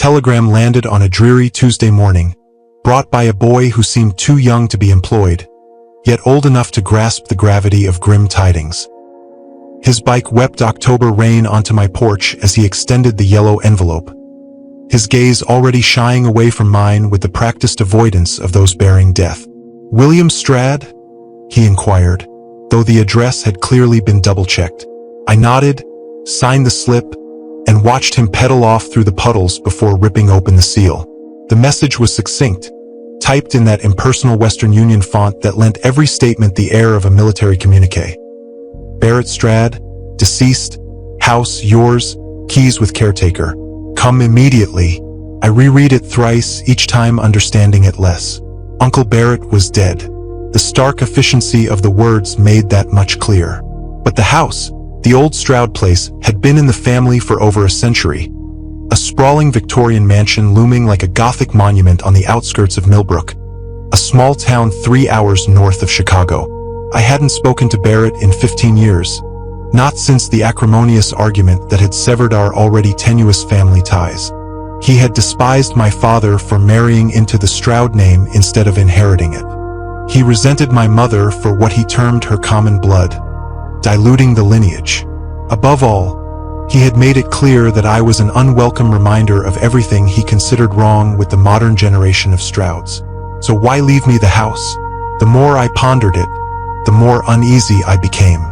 telegram landed on a dreary Tuesday morning, brought by a boy who seemed too young to be employed, yet old enough to grasp the gravity of grim tidings. His bike wept October rain onto my porch as he extended the yellow envelope, his gaze already shying away from mine with the practiced avoidance of those bearing death. "William Strad?" he inquired, though the address had clearly been double-checked. I nodded, signed the slip, and watched him pedal off through the puddles before ripping open the seal. The message was succinct, typed in that impersonal Western Union font that lent every statement the air of a military communique. Barrett Strad, deceased, house yours, keys with caretaker. Come immediately. I reread it thrice, each time understanding it less. Uncle Barrett was dead. The stark efficiency of the words made that much clear. But the house, the old Stroud place, had been in the family for over a century. A sprawling Victorian mansion looming like a Gothic monument on the outskirts of Millbrook, a small town 3 hours north of Chicago. I hadn't spoken to Barrett in 15 years. Not since the acrimonious argument that had severed our already tenuous family ties. He had despised my father for marrying into the Stroud name instead of inheriting it. He resented my mother for what he termed her common blood, diluting the lineage. Above all, he had made it clear that I was an unwelcome reminder of everything he considered wrong with the modern generation of Strouds. So why leave me the house? The more I pondered it, the more uneasy I became.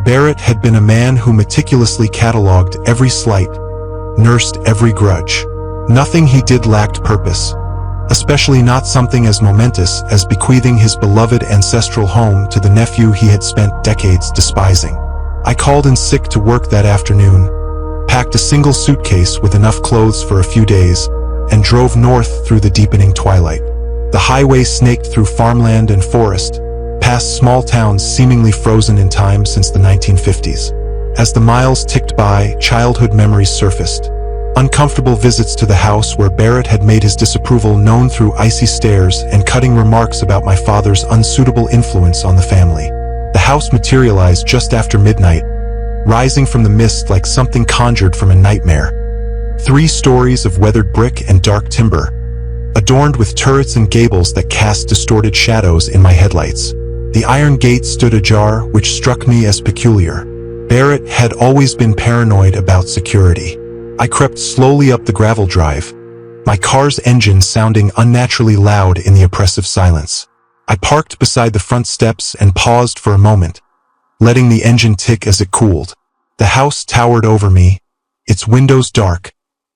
Barrett had been a man who meticulously catalogued every slight, nursed every grudge. Nothing he did lacked purpose, especially not something as momentous as bequeathing his beloved ancestral home to the nephew he had spent decades despising. I called in sick to work that afternoon, packed a single suitcase with enough clothes for a few days, and drove north through the deepening twilight. The highway snaked through farmland and forest, past small towns seemingly frozen in time since the 1950s. As the miles ticked by, childhood memories surfaced. Uncomfortable visits to the house where Barrett had made his disapproval known through icy stares and cutting remarks about my father's unsuitable influence on the family. The house materialized just after midnight, rising from the mist like something conjured from a nightmare. 3 stories of weathered brick and dark timber, adorned with turrets and gables that cast distorted shadows in my headlights. The iron gate stood ajar, which struck me as peculiar. Barrett had always been paranoid about security. I crept slowly up the gravel drive, my car's engine sounding unnaturally loud in the oppressive silence. I parked beside the front steps and paused for a moment, letting the engine tick as it cooled. The house towered over me, its windows dark,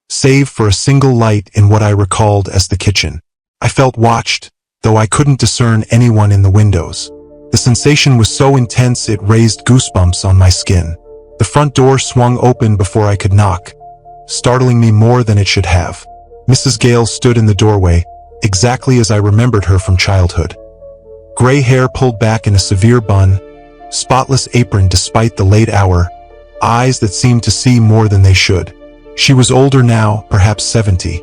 save for a single light in what I recalled as the kitchen. I felt watched, though I couldn't discern anyone in the windows. The sensation was so intense it raised goosebumps on my skin. The front door swung open before I could knock, startling me more than it should have. Mrs. Gale stood in the doorway, exactly as I remembered her from childhood. Gray hair pulled back in a severe bun, spotless apron despite the late hour, eyes that seemed to see more than they should. She was older now, perhaps 70,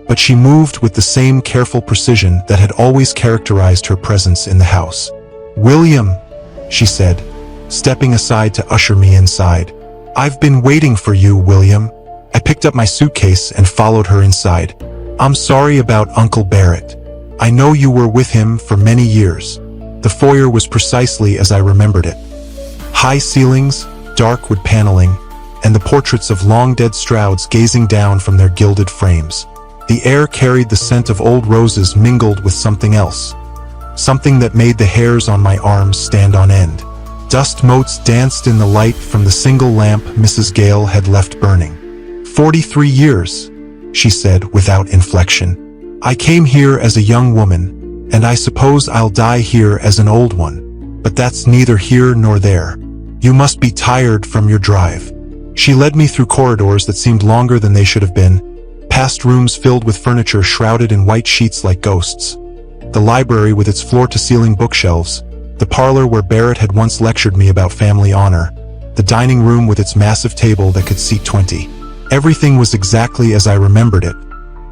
but she moved with the same careful precision that had always characterized her presence in the house. "William," she said, stepping aside to usher me inside. "I've been waiting for you, William." I picked up my suitcase and followed her inside. "I'm sorry about Uncle Barrett. I know you were with him for many years." The foyer was precisely as I remembered it. High ceilings, dark wood paneling, and the portraits of long-dead Strouds gazing down from their gilded frames. The air carried the scent of old roses mingled with something else, something that made the hairs on my arms stand on end. Dust motes danced in the light from the single lamp Mrs. Gale had left burning. 43 years, she said without inflection. "I came here as a young woman, and I suppose I'll die here as an old one. But that's neither here nor there. You must be tired from your drive." She led me through corridors that seemed longer than they should have been, past rooms filled with furniture shrouded in white sheets like ghosts. The library with its floor-to-ceiling bookshelves, the parlor where Barrett had once lectured me about family honor, the dining room with its massive table that could seat 20. Everything was exactly as I remembered it,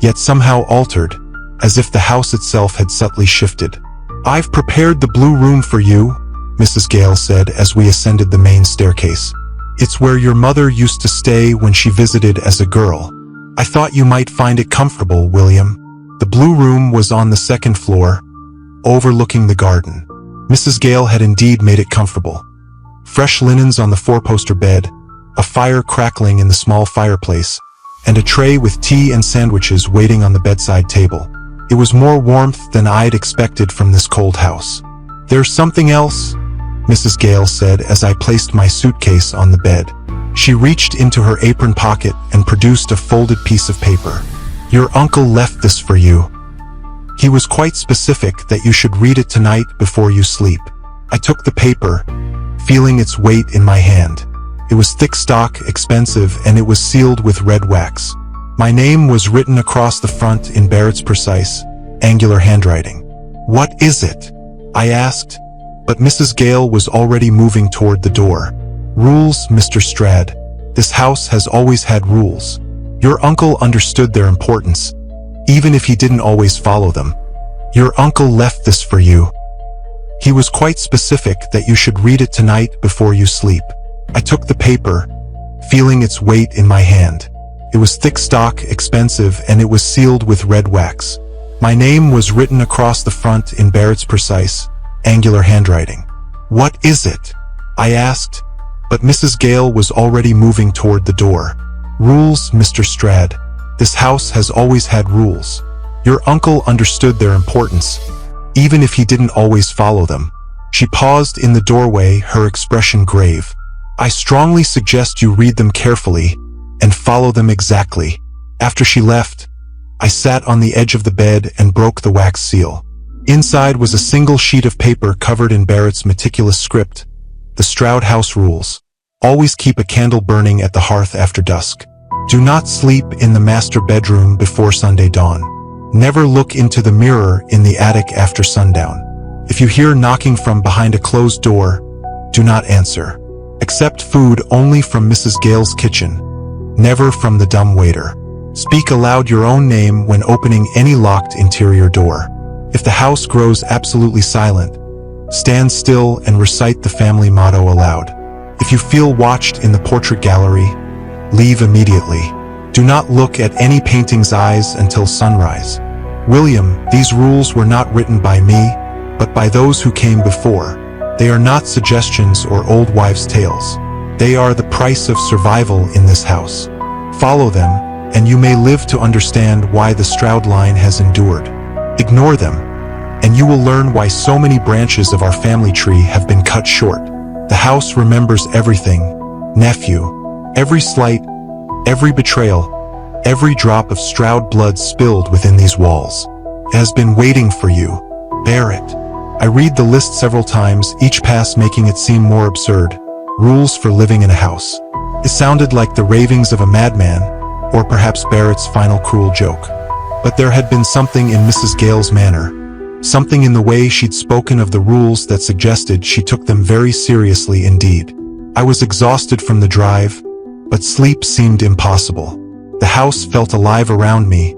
yet somehow altered, as if the house itself had subtly shifted. "I've prepared the blue room for you," Mrs. Gale said as we ascended the main staircase. "It's where your mother used to stay when she visited as a girl." I thought you might find it comfortable, William. The blue room was on the second floor, overlooking the garden. Mrs. Gale had indeed made it comfortable. Fresh linens on the four-poster bed, a fire crackling in the small fireplace, and a tray with tea and sandwiches waiting on the bedside table. It was more warmth than I'd expected from this cold house. "There's something else," Mrs. Gale said as I placed my suitcase on the bed. She reached into her apron pocket and produced a folded piece of paper. "Your uncle left this for you. He was quite specific that you should read it tonight before you sleep." I took the paper, feeling its weight in my hand. It was thick stock, expensive, and it was sealed with red wax. My name was written across the front in Barrett's precise, angular handwriting. "What is it?" I asked, but Mrs. Gale was already moving toward the door. "Rules, Mr. Strad. This house has always had rules. Your uncle understood their importance, even if he didn't always follow them. Your uncle left this for you. He was quite specific that you should read it tonight before you sleep." I took the paper, feeling its weight in my hand. It was thick stock, expensive, and it was sealed with red wax. My name was written across the front in Barrett's precise, angular handwriting. "What is it?" I asked, but Mrs. Gale was already moving toward the door. "Rules, Mr. Strad. This house has always had rules. Your uncle understood their importance, even if he didn't always follow them." She paused in the doorway, her expression grave. "I strongly suggest you read them carefully and follow them exactly." After she left, I sat on the edge of the bed and broke the wax seal. Inside was a single sheet of paper covered in Barrett's meticulous script. The Stroud House rules. Always keep a candle burning at the hearth after dusk. Do not sleep in the master bedroom before Sunday dawn. Never look into the mirror in the attic after sundown. If you hear knocking from behind a closed door, do not answer. Accept food only from Mrs. Gale's kitchen, never from the dumb waiter. Speak aloud your own name when opening any locked interior door. If the house grows absolutely silent, stand still and recite the family motto aloud. If you feel watched in the portrait gallery, leave immediately. Do not look at any painting's eyes until sunrise. William, these rules were not written by me, but by those who came before. They are not suggestions or old wives' tales. They are the price of survival in this house. Follow them, and you may live to understand why the Stroud line has endured. Ignore them, and you will learn why so many branches of our family tree have been cut short. The house remembers everything, nephew. Every slight, every betrayal, every drop of Stroud blood spilled within these walls. It has been waiting for you, Barrett. I read the list several times, each pass making it seem more absurd. Rules for living in a house. It sounded like the ravings of a madman, or perhaps Barrett's final cruel joke. But there had been something in Mrs. Gale's manner, something in the way she'd spoken of the rules that suggested she took them very seriously indeed. I was exhausted from the drive, but sleep seemed impossible. The house felt alive around me,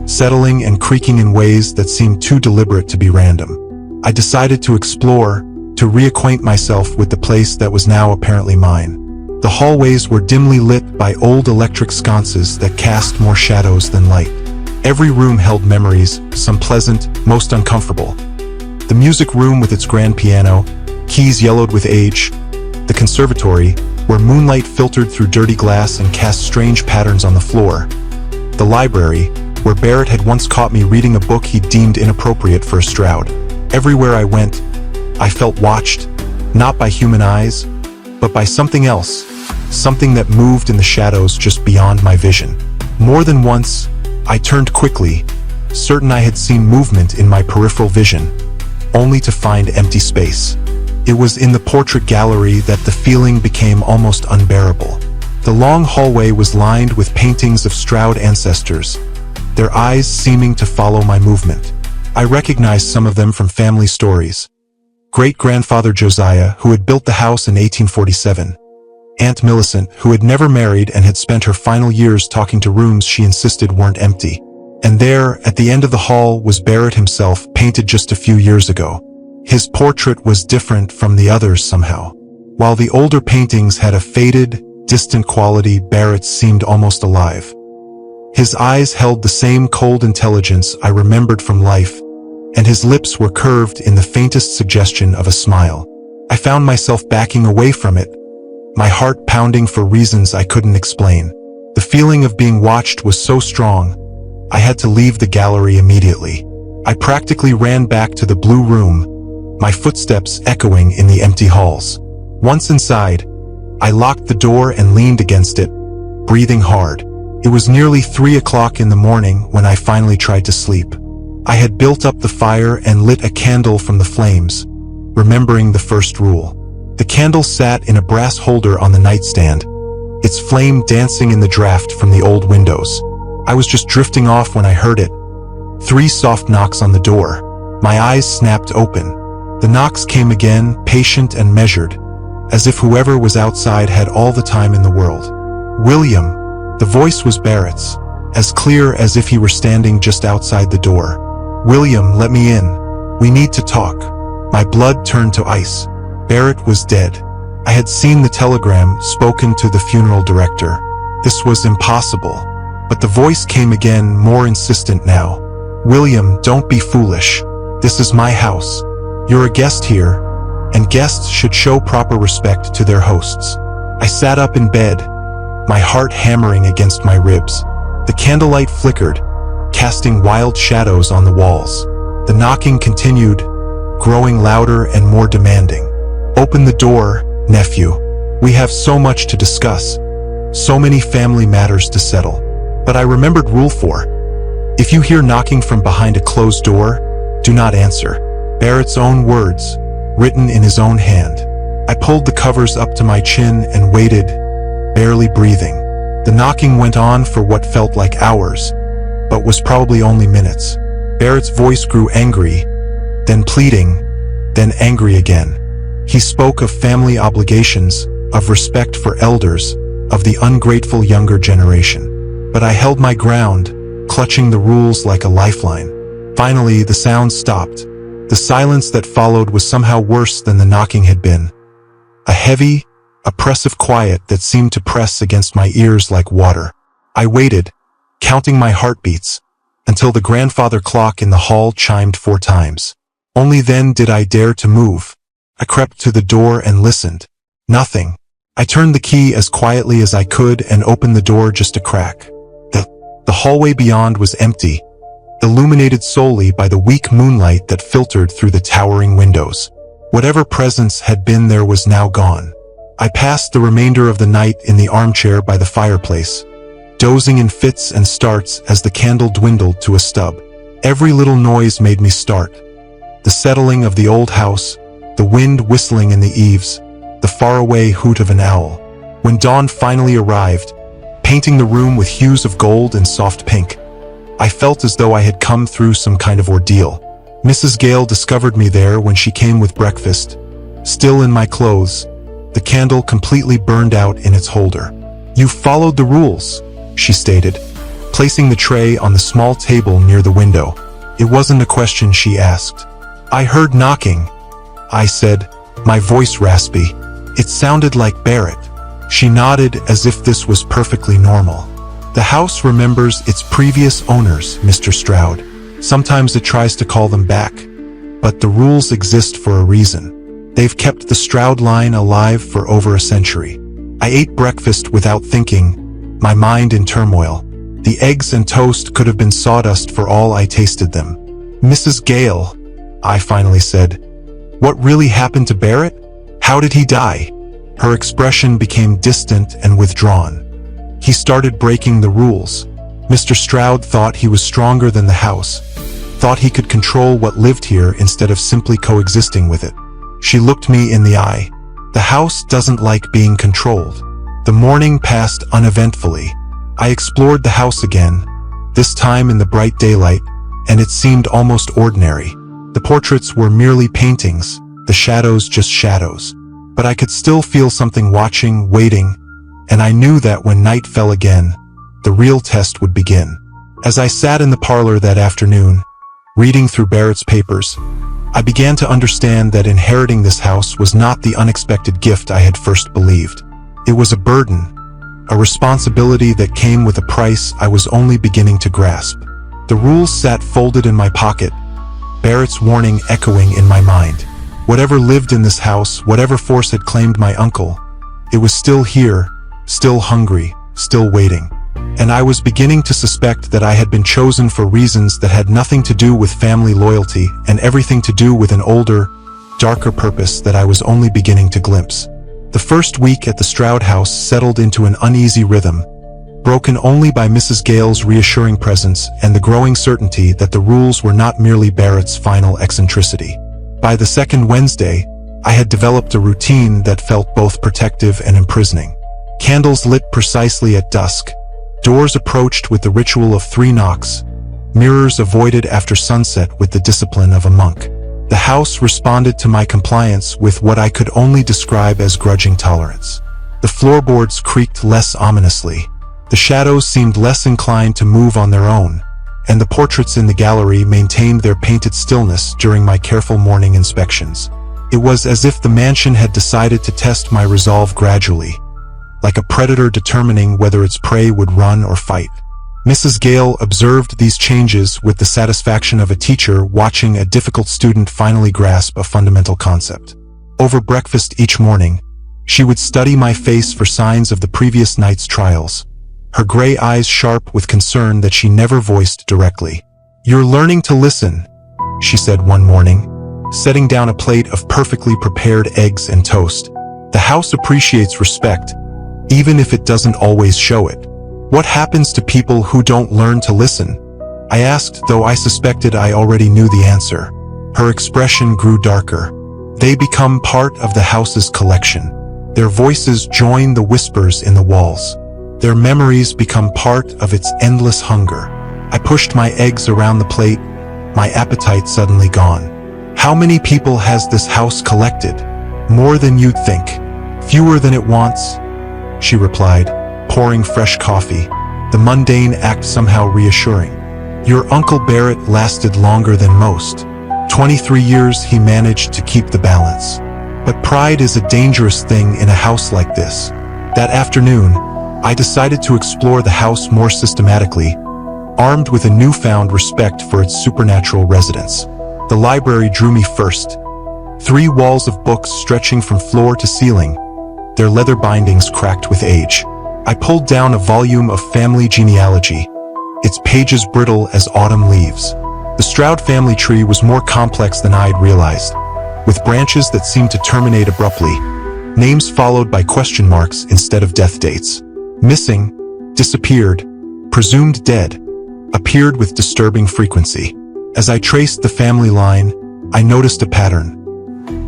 settling and creaking in ways that seemed too deliberate to be random. I decided to explore, to reacquaint myself with the place that was now apparently mine. The hallways were dimly lit by old electric sconces that cast more shadows than light. Every room held memories, some pleasant, most uncomfortable. The music room with its grand piano, keys yellowed with age. The conservatory, where moonlight filtered through dirty glass and cast strange patterns on the floor. The library, where Barrett had once caught me reading a book he deemed inappropriate for a Stroud. Everywhere I went, I felt watched, not by human eyes, but by something else, something that moved in the shadows just beyond my vision. More than once, I turned quickly, certain I had seen movement in my peripheral vision, only to find empty space. It was in the portrait gallery that the feeling became almost unbearable. The long hallway was lined with paintings of Stroud ancestors, their eyes seeming to follow my movement. I recognized some of them from family stories. Great-grandfather Josiah, who had built the house in 1847. Aunt Millicent, who had never married and had spent her final years talking to rooms she insisted weren't empty. And there, at the end of the hall, was Barrett himself, painted just a few years ago. His portrait was different from the others somehow. While the older paintings had a faded, distant quality, Barrett's seemed almost alive. His eyes held the same cold intelligence I remembered from life, and his lips were curved in the faintest suggestion of a smile. I found myself backing away from it, my heart pounding for reasons I couldn't explain. The feeling of being watched was so strong, I had to leave the gallery immediately. I practically ran back to the blue room, my footsteps echoing in the empty halls. Once inside, I locked the door and leaned against it, breathing hard. It was nearly 3 o'clock in the morning when I finally tried to sleep. I had built up the fire and lit a candle from the flames, remembering the first rule. The candle sat in a brass holder on the nightstand, its flame dancing in the draft from the old windows. I was just drifting off when I heard it. 3 soft knocks on the door. My eyes snapped open. The knocks came again, patient and measured, as if whoever was outside had all the time in the world. "William." The voice was Barrett's, as clear as if he were standing just outside the door. "William, let me in. We need to talk." My blood turned to ice. Barrett was dead. I had seen the telegram, spoken to the funeral director. This was impossible. But the voice came again, more insistent now. "William, don't be foolish. This is my house. You're a guest here, and guests should show proper respect to their hosts." I sat up in bed, my heart hammering against my ribs. The candlelight flickered, casting wild shadows on the walls. The knocking continued, growing louder and more demanding. "Open the door, nephew. We have so much to discuss, so many family matters to settle." But I remembered Rule 4. If you hear knocking from behind a closed door, do not answer. Barrett's own words, written in his own hand. I pulled the covers up to my chin and waited, barely breathing. The knocking went on for what felt like hours, but was probably only minutes. Barrett's voice grew angry, then pleading, then angry again. He spoke of family obligations, of respect for elders, of the ungrateful younger generation. But I held my ground, clutching the rules like a lifeline. Finally, the sound stopped. The silence that followed was somehow worse than the knocking had been. A heavy, oppressive quiet that seemed to press against my ears like water. I waited, counting my heartbeats, until the grandfather clock in the hall chimed 4 times. Only then did I dare to move. I crept to the door and listened. Nothing. I turned the key as quietly as I could and opened the door just a crack. The hallway beyond was empty, illuminated solely by the weak moonlight that filtered through the towering windows. Whatever presence had been there was now gone. I passed the remainder of the night in the armchair by the fireplace, dozing in fits and starts as the candle dwindled to a stub. Every little noise made me start. The settling of the old house, the wind whistling in the eaves, the faraway hoot of an owl. When dawn finally arrived, painting the room with hues of gold and soft pink, I felt as though I had come through some kind of ordeal. Mrs. Gale discovered me there when she came with breakfast, still in my clothes, the candle completely burned out in its holder. "You followed the rules," she stated, placing the tray on the small table near the window. It wasn't a question she asked. "I heard knocking," I said, my voice raspy. It sounded like Barrett. She nodded as if this was perfectly normal. "The house remembers its previous owners, Mr. Stroud. Sometimes it tries to call them back. But the rules exist for a reason. They've kept the Stroud line alive for over a century." I ate breakfast without thinking, my mind in turmoil. The eggs and toast could have been sawdust for all I tasted them. "Mrs. Gale," I finally said, "what really happened to Barrett? How did he die?" Her expression became distant and withdrawn. "He started breaking the rules. Mr. Stroud thought he was stronger than the house, thought he could control what lived here instead of simply coexisting with it." She looked me in the eye. "The house doesn't like being controlled." The morning passed uneventfully. I explored the house again, this time in the bright daylight, and it seemed almost ordinary. The portraits were merely paintings, the shadows just shadows. But I could still feel something watching, waiting, and I knew that when night fell again, the real test would begin. As I sat in the parlor that afternoon, reading through Barrett's papers, I began to understand that inheriting this house was not the unexpected gift I had first believed. It was a burden, a responsibility that came with a price I was only beginning to grasp. The rules sat folded in my pocket, Barrett's warning echoing in my mind. Whatever lived in this house, whatever force had claimed my uncle, it was still here, still hungry, still waiting. And I was beginning to suspect that I had been chosen for reasons that had nothing to do with family loyalty and everything to do with an older, darker purpose that I was only beginning to glimpse. The first week at the Stroud house settled into an uneasy rhythm, broken only by Mrs. Gale's reassuring presence and the growing certainty that the rules were not merely Barrett's final eccentricity. By the second Wednesday, I had developed a routine that felt both protective and imprisoning. Candles lit precisely at dusk, doors approached with the ritual of 3 knocks, mirrors avoided after sunset with the discipline of a monk. The house responded to my compliance with what I could only describe as grudging tolerance. The floorboards creaked less ominously, the shadows seemed less inclined to move on their own, and the portraits in the gallery maintained their painted stillness during my careful morning inspections. It was as if the mansion had decided to test my resolve gradually, like a predator determining whether its prey would run or fight. Mrs. Gale observed these changes with the satisfaction of a teacher watching a difficult student finally grasp a fundamental concept. Over breakfast each morning, she would study my face for signs of the previous night's trials, her gray eyes sharp with concern that she never voiced directly. "You're learning to listen," she said one morning, setting down a plate of perfectly prepared eggs and toast. "The house appreciates respect, even if it doesn't always show it." "What happens to people who don't learn to listen?" I asked, though I suspected I already knew the answer. Her expression grew darker. "They become part of the house's collection. Their voices join the whispers in the walls. Their memories become part of its endless hunger." I pushed my eggs around the plate, my appetite suddenly gone. "How many people has this house collected?" "More than you'd think. Fewer than it wants," she replied, pouring fresh coffee, the mundane act somehow reassuring. "Your Uncle Barrett lasted longer than most. 23 years he managed to keep the balance. But pride is a dangerous thing in a house like this." That afternoon, I decided to explore the house more systematically, armed with a newfound respect for its supernatural residents. The library drew me first. 3 walls of books stretching from floor to ceiling, their leather bindings cracked with age. I pulled down a volume of family genealogy, its pages brittle as autumn leaves. The Stroud family tree was more complex than I'd realized, with branches that seemed to terminate abruptly, names followed by question marks instead of death dates. Missing, disappeared, presumed dead, appeared with disturbing frequency. As I traced the family line, I noticed a pattern.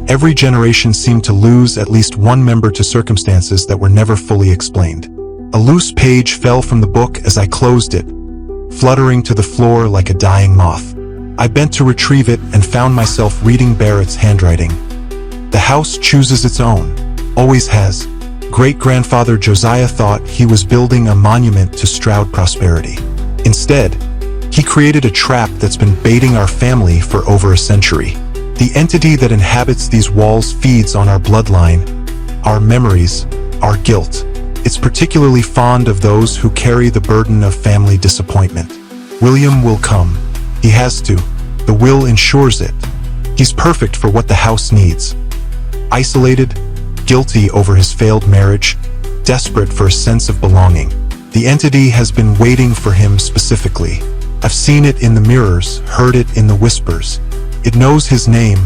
Every generation seemed to lose at least one member to circumstances that were never fully explained. A loose page fell from the book as I closed it, fluttering to the floor like a dying moth. I bent to retrieve it and found myself reading Barrett's handwriting. "The house chooses its own, always has. Great-grandfather Josiah thought he was building a monument to Stroud prosperity. Instead, he created a trap that's been baiting our family for over a century. The entity that inhabits these walls feeds on our bloodline, our memories, our guilt. It's particularly fond of those who carry the burden of family disappointment. William will come. He has to. The will ensures it. He's perfect for what the house needs. Isolated, guilty over his failed marriage, desperate for a sense of belonging. The entity has been waiting for him specifically. I've seen it in the mirrors, heard it in the whispers. It knows his name,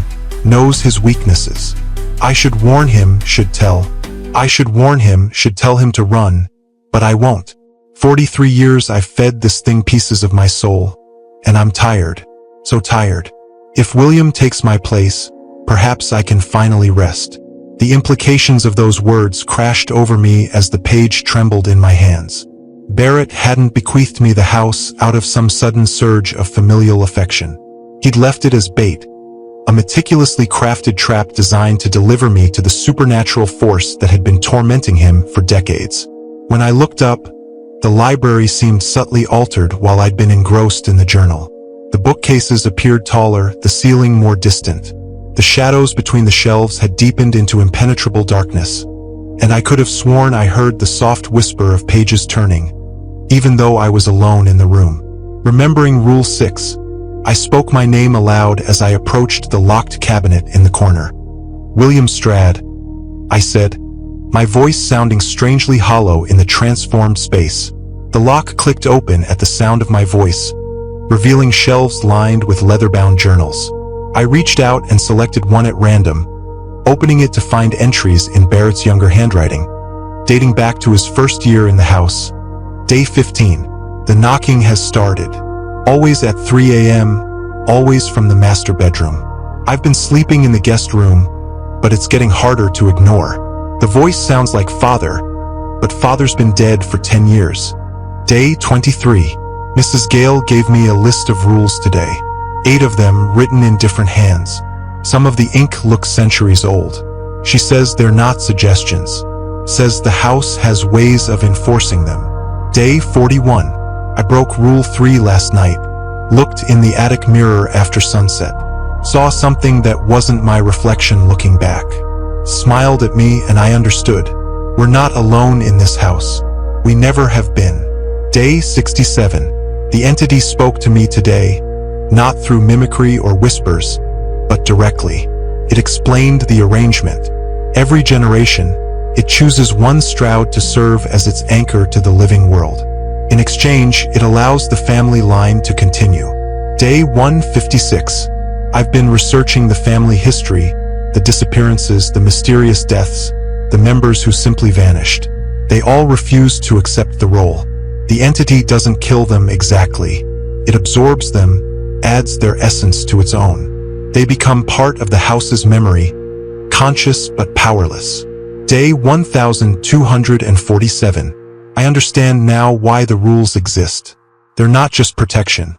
knows his weaknesses. I should warn him, should tell. I should warn him, should tell him to run, but I won't. 43 years I've fed this thing pieces of my soul, and I'm tired, so tired. If William takes my place, perhaps I can finally rest." The implications of those words crashed over me as the page trembled in my hands. Barrett hadn't bequeathed me the house out of some sudden surge of familial affection. He'd left it as bait, a meticulously crafted trap designed to deliver me to the supernatural force that had been tormenting him for decades. When I looked up, the library seemed subtly altered while I'd been engrossed in the journal. The bookcases appeared taller, the ceiling more distant. The shadows between the shelves had deepened into impenetrable darkness. and I could have sworn I heard the soft whisper of pages turning, even though I was alone in the room. Remembering Rule 6, I spoke my name aloud as I approached the locked cabinet in the corner. "William Strad," I said, my voice sounding strangely hollow in the transformed space. The lock clicked open at the sound of my voice, revealing shelves lined with leather-bound journals. I reached out and selected one at random, opening it to find entries in Barrett's younger handwriting, dating back to his first year in the house. Day 15. The knocking has started. Always at 3 a.m., always from the master bedroom. I've been sleeping in the guest room, but it's getting harder to ignore. The voice sounds like Father, but Father's been dead for 10 years. Day 23. Mrs. Gale gave me a list of rules today. 8 of them written in different hands. Some of the ink looks centuries old. She says they're not suggestions. Says the house has ways of enforcing them. Day 41. I broke Rule 3 last night. Looked in the attic mirror after sunset. Saw something that wasn't my reflection looking back. Smiled at me and I understood. We're not alone in this house. We never have been. Day 67. The entity spoke to me today, not through mimicry or whispers, but directly. It explained the arrangement. Every generation, it chooses one Stroud to serve as its anchor to the living world. In exchange, it allows the family line to continue. Day 156. I've been researching the family history, the disappearances, the mysterious deaths, the members who simply vanished. They all refused to accept the role. The entity doesn't kill them exactly. It absorbs them, adds their essence to its own. They become part of the house's memory, conscious but powerless. Day 1247. I understand now why the rules exist. They're not just protection.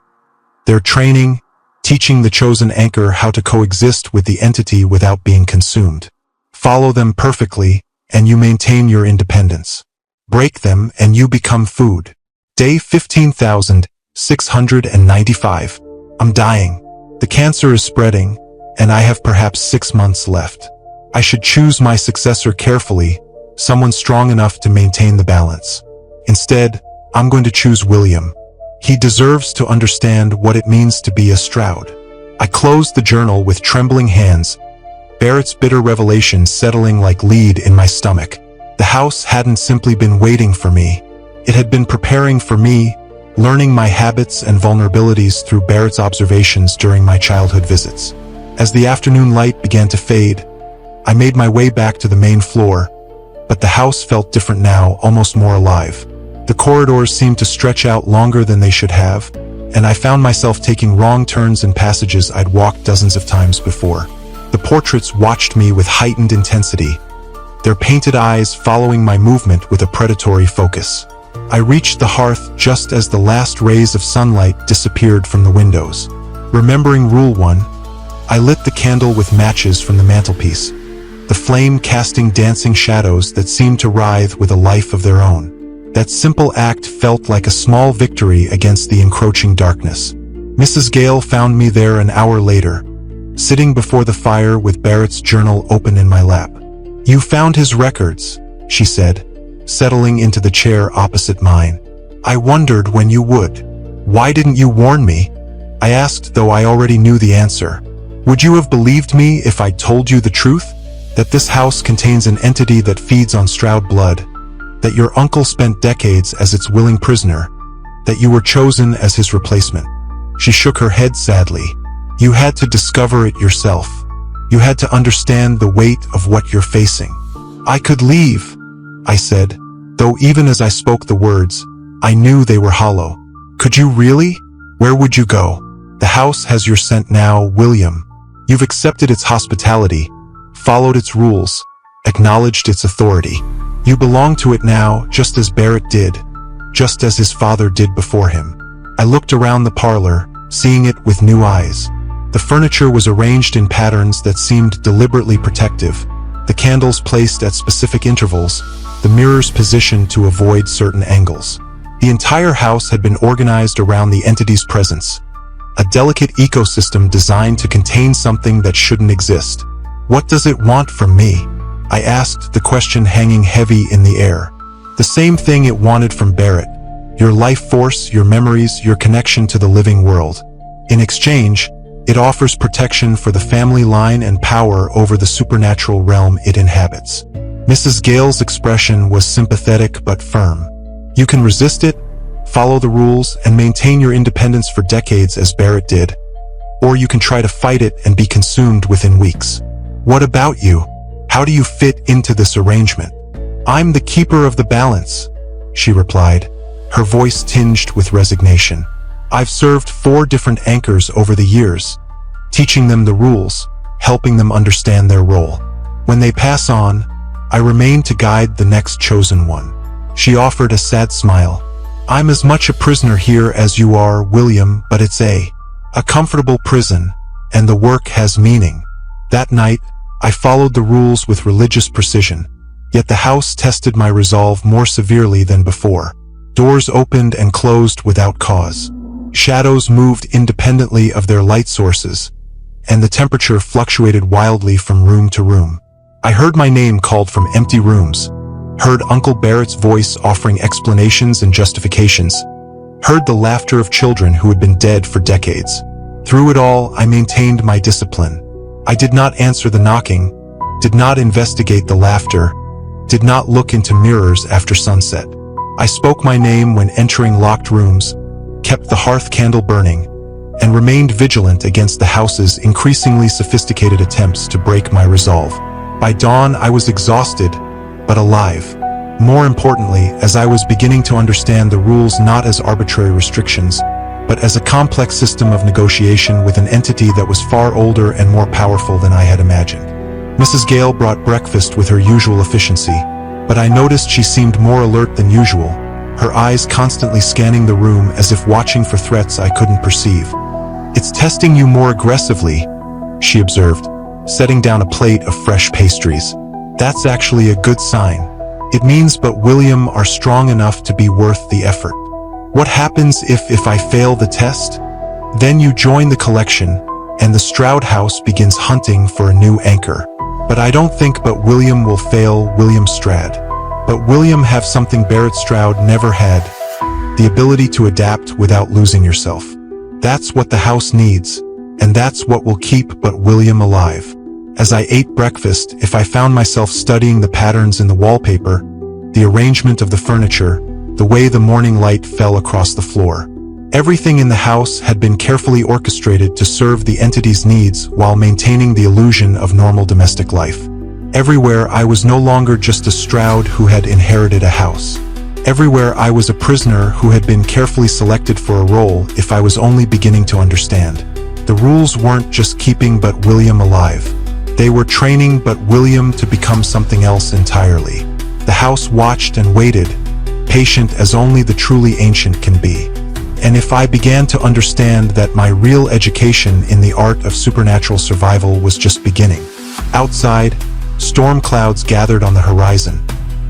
They're training, teaching the chosen anchor how to coexist with the entity without being consumed. Follow them perfectly, and you maintain your independence. Break them, and you become food. Day 15,695. I'm dying. The cancer is spreading, and I have perhaps 6 months left. I should choose my successor carefully, someone strong enough to maintain the balance. Instead, I'm going to choose William. He deserves to understand what it means to be a Stroud. I closed the journal with trembling hands, Barrett's bitter revelation settling like lead in my stomach. The house hadn't simply been waiting for me. It had been preparing for me, learning my habits and vulnerabilities through Barrett's observations during my childhood visits. As the afternoon light began to fade, I made my way back to the main floor, but the house felt different now, almost more alive. The corridors seemed to stretch out longer than they should have, and I found myself taking wrong turns in passages I'd walked dozens of times before. The portraits watched me with heightened intensity, their painted eyes following my movement with a predatory focus. I reached the hearth just as the last rays of sunlight disappeared from the windows. Remembering Rule 1, I lit the candle with matches from the mantelpiece, the flame casting dancing shadows that seemed to writhe with a life of their own. That simple act felt like a small victory against the encroaching darkness. Mrs. Gale found me there an hour later, sitting before the fire with Barrett's journal open in my lap. "You found his records," she said, settling into the chair opposite mine. "I wondered when you would. Why didn't you warn me?" I asked, though I already knew the answer. "Would you have believed me if I told you the truth? That this house contains an entity that feeds on Stroud blood, that your uncle spent decades as its willing prisoner, that you were chosen as his replacement?" She shook her head sadly. "You had to discover it yourself. You had to understand the weight of what you're facing." "I could leave," I said, though even as I spoke the words, I knew they were hollow. "Could you really? Where would you go? The house has your scent now, William. You've accepted its hospitality, followed its rules, acknowledged its authority. You belong to it now, just as Barrett did, just as his father did before him." I looked around the parlor, seeing it with new eyes. The furniture was arranged in patterns that seemed deliberately protective, the candles placed at specific intervals, the mirrors positioned to avoid certain angles. The entire house had been organized around the entity's presence, a delicate ecosystem designed to contain something that shouldn't exist. "What does it want from me?" I asked, the question hanging heavy in the air. The same thing it wanted from Barrett. Your life force, your memories, your connection to the living world. In exchange, it offers protection for the family line and power over the supernatural realm it inhabits. Mrs. Gale's expression was sympathetic but firm. You can resist it, follow the rules, and maintain your independence for decades as Barrett did. Or you can try to fight it and be consumed within weeks. What about you? How do you fit into this arrangement? I'm the keeper of the balance, she replied, her voice tinged with resignation. I've served 4 different anchors over the years, teaching them the rules, helping them understand their role. When they pass on, I remain to guide the next chosen one. She offered a sad smile. I'm as much a prisoner here as you are, William, but it's a comfortable prison, and the work has meaning. That night, I followed the rules with religious precision, yet the house tested my resolve more severely than before. Doors opened and closed without cause. Shadows moved independently of their light sources, and the temperature fluctuated wildly from room to room. I heard my name called from empty rooms, heard Uncle Barrett's voice offering explanations and justifications, heard the laughter of children who had been dead for decades. Through it all, I maintained my discipline. I did not answer the knocking, did not investigate the laughter, did not look into mirrors after sunset. I spoke my name when entering locked rooms, kept the hearth candle burning, and remained vigilant against the house's increasingly sophisticated attempts to break my resolve. By dawn, I was exhausted, but alive. More importantly, as I was beginning to understand the rules not as arbitrary restrictions, but as a complex system of negotiation with an entity that was far older and more powerful than I had imagined. Mrs. Gale brought breakfast with her usual efficiency, but I noticed she seemed more alert than usual, her eyes constantly scanning the room as if watching for threats I couldn't perceive. It's testing you more aggressively, she observed, setting down a plate of fresh pastries. That's actually a good sign. It means but William are strong enough to be worth the effort. What happens if I fail the test? Then you join the collection, and the Stroud house begins hunting for a new anchor. But I don't think but William will fail William Strad. But William have something Barrett Stroud never had, the ability to adapt without losing yourself. That's what the house needs, and that's what will keep but William alive. As I ate breakfast, if I found myself studying the patterns in the wallpaper, the arrangement of the furniture, the way the morning light fell across the floor. Everything in the house had been carefully orchestrated to serve the entity's needs while maintaining the illusion of normal domestic life. Everywhere I was no longer just a Stroud who had inherited a house. Everywhere I was a prisoner who had been carefully selected for a role if I was only beginning to understand. The rules weren't just keeping but William alive. They were training but William to become something else entirely. The house watched and waited, patient as only the truly ancient can be. And if I began to understand that my real education in the art of supernatural survival was just beginning. Outside, storm clouds gathered on the horizon.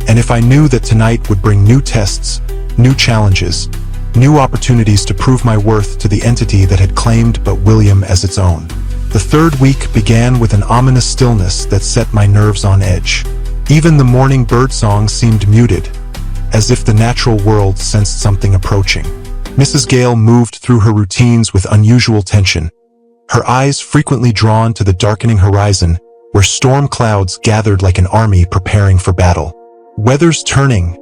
And if I knew that tonight would bring new tests, new challenges, new opportunities to prove my worth to the entity that had claimed but William as its own. The third week began with an ominous stillness that set my nerves on edge. Even the morning birdsong seemed muted, as if the natural world sensed something approaching. Mrs. Gale moved through her routines with unusual tension, her eyes frequently drawn to the darkening horizon, where storm clouds gathered like an army preparing for battle. "Weather's turning,"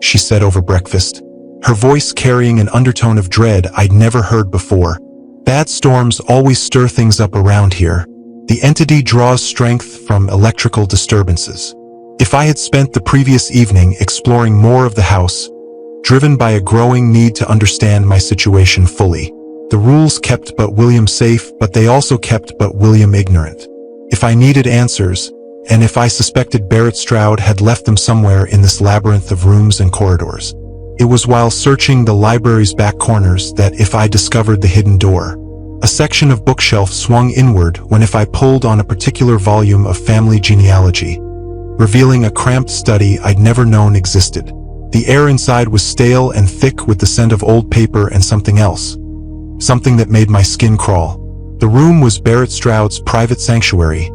she said over breakfast, her voice carrying an undertone of dread I'd never heard before. "Bad storms always stir things up around here. The entity draws strength from electrical disturbances." If I had spent the previous evening exploring more of the house, driven by a growing need to understand my situation fully, the rules kept but William safe, but they also kept but William ignorant. If I needed answers, and if I suspected Barrett Stroud had left them somewhere in this labyrinth of rooms and corridors, it was while searching the library's back corners that if I discovered the hidden door. A section of bookshelf swung inward when if I pulled on a particular volume of family genealogy, revealing a cramped study I'd never known existed. The air inside was stale and thick with the scent of old paper and something else. Something that made my skin crawl. The room was Barrett Stroud's private sanctuary,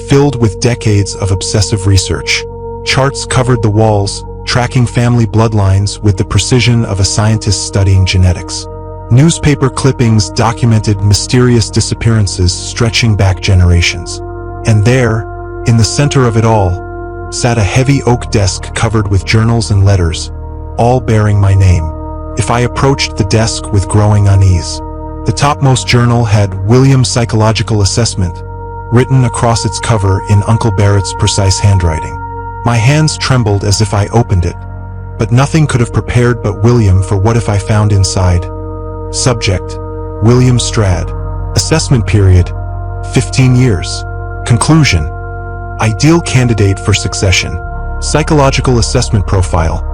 filled with decades of obsessive research. Charts covered the walls, tracking family bloodlines with the precision of a scientist studying genetics. Newspaper clippings documented mysterious disappearances stretching back generations. And there, in the center of it all, sat a heavy oak desk covered with journals and letters, all bearing my name. If I approached the desk with growing unease, the topmost journal had William's Psychological Assessment, written across its cover in Uncle Barrett's precise handwriting. My hands trembled as if I opened it, but nothing could have prepared but William for what if I found inside. Subject: William Strad. Assessment period: 15 years. Conclusion: ideal candidate for succession. Psychological assessment profile.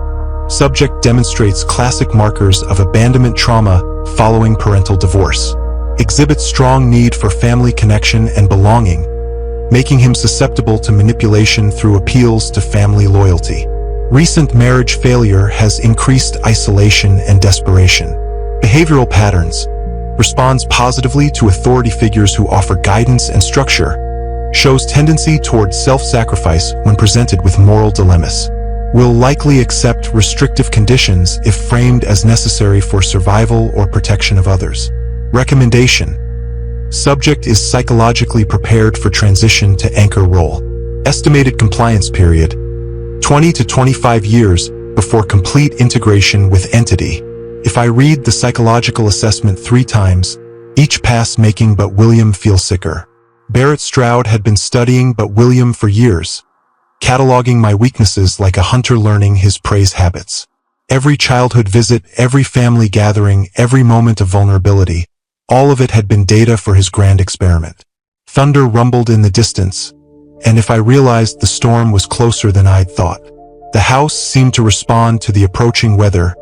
Subject demonstrates classic markers of abandonment trauma following parental divorce. Exhibits strong need for family connection and belonging, making him susceptible to manipulation through appeals to family loyalty. Recent marriage failure has increased isolation and desperation. Behavioral patterns. Responds positively to authority figures who offer guidance and structure. Shows tendency towards self-sacrifice when presented with moral dilemmas. Will likely accept restrictive conditions if framed as necessary for survival or protection of others. Recommendation. Subject is psychologically prepared for transition to anchor role. Estimated compliance period: 20 to 25 years before complete integration with entity. If I read the psychological assessment 3 times, each pass making but William feel sicker. Barrett Stroud had been studying but William for years, cataloging my weaknesses like a hunter learning his prey's habits. Every childhood visit, every family gathering, every moment of vulnerability, all of it had been data for his grand experiment. Thunder rumbled in the distance, and if I realized the storm was closer than I'd thought. The house seemed to respond to the approaching weather,